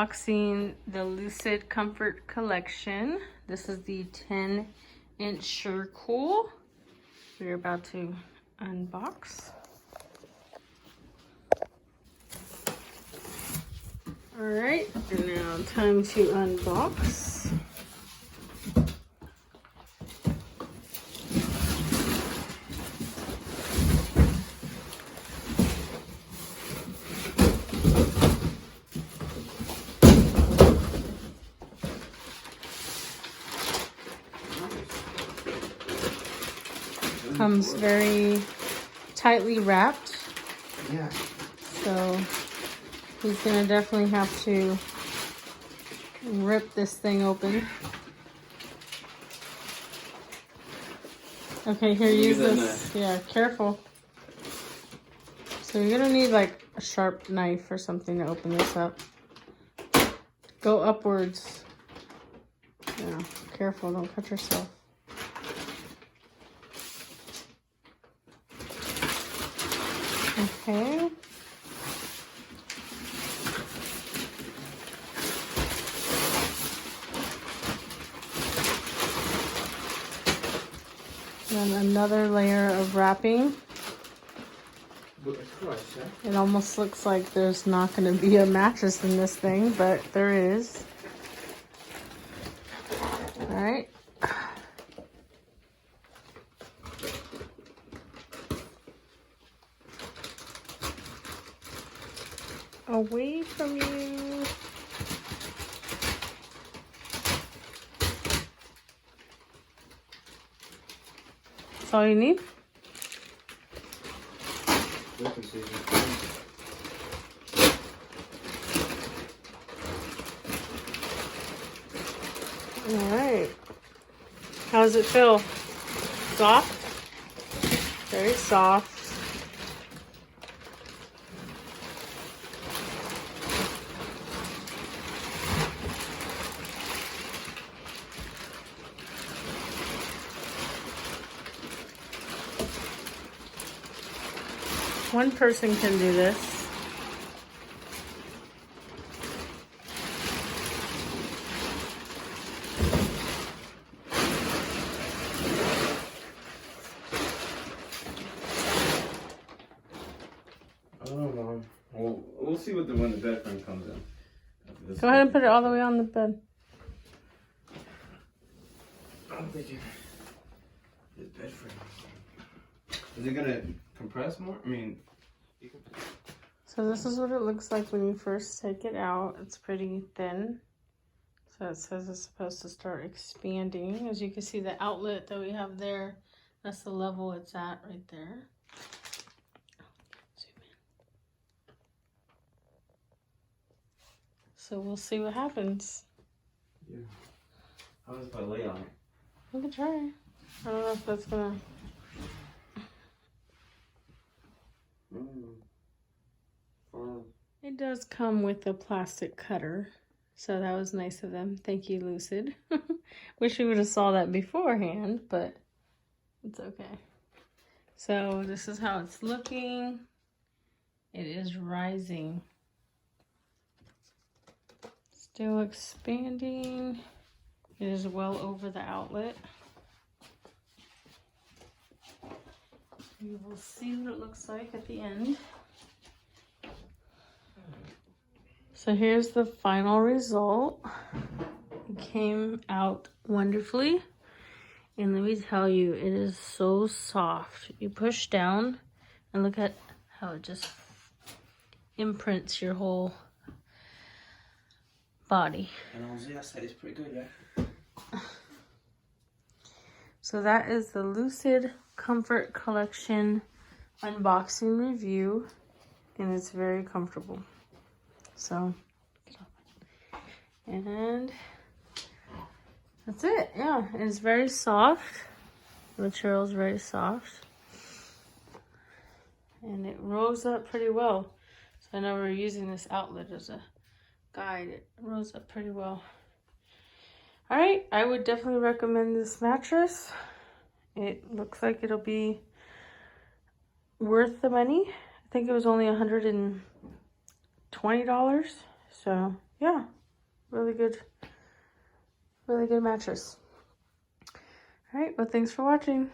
Unboxing the Lucid Comfort Collection. This is the 10-inch Cool. We're about to unbox. Alright, and now time to unbox. Comes very tightly wrapped. Yeah. So he's gonna definitely have to rip this thing open. Okay, here, use this. Yeah, careful. So you're gonna need like a sharp knife or something to open this up. Go upwards. Yeah, careful, don't cut yourself. Okay. Then another layer of wrapping. It almost looks like there's not going to be a mattress in this thing, but there is. All right. Away from you. That's all you need? Alright. How does it feel? Soft? Very soft. One person can do this. I don't know. We'll see what when the bed frame comes in. Go ahead and put it all the way on the bed. I'm thinking this bed frame. Is it gonna compress more? I mean, so this is what it looks like when you first take it out. It's pretty thin. So it says it's supposed to start expanding. As you can see, the outlet that we have there, that's the level it's at right there. Zoom in. So we'll see what happens. yeah. How does if I lay on it? We can try. I don't know if that's gonna... It does come with a plastic cutter, so that was nice of them. Thank you, Lucid. Wish we would have saw that beforehand, but it's okay. So this is how it's looking. It is rising. Still expanding. It is well over the outlet. You will see what it looks like at the end. So here's the final result. It came out wonderfully. And let me tell you, it is so soft. You push down and look at how it just imprints your whole body. And on the outside it's pretty good, yeah. So that is the Lucid Comfort Collection unboxing review. And it's very comfortable. So, and that's it. Yeah, it's very soft. The material is very soft. And it rose up pretty well. So I know we're using this outlet as a guide. It rose up pretty well. All right, I would definitely recommend this mattress. It looks like it'll be worth the money. I think it was only $120. So yeah, really good mattress. All right, well, thanks for watching.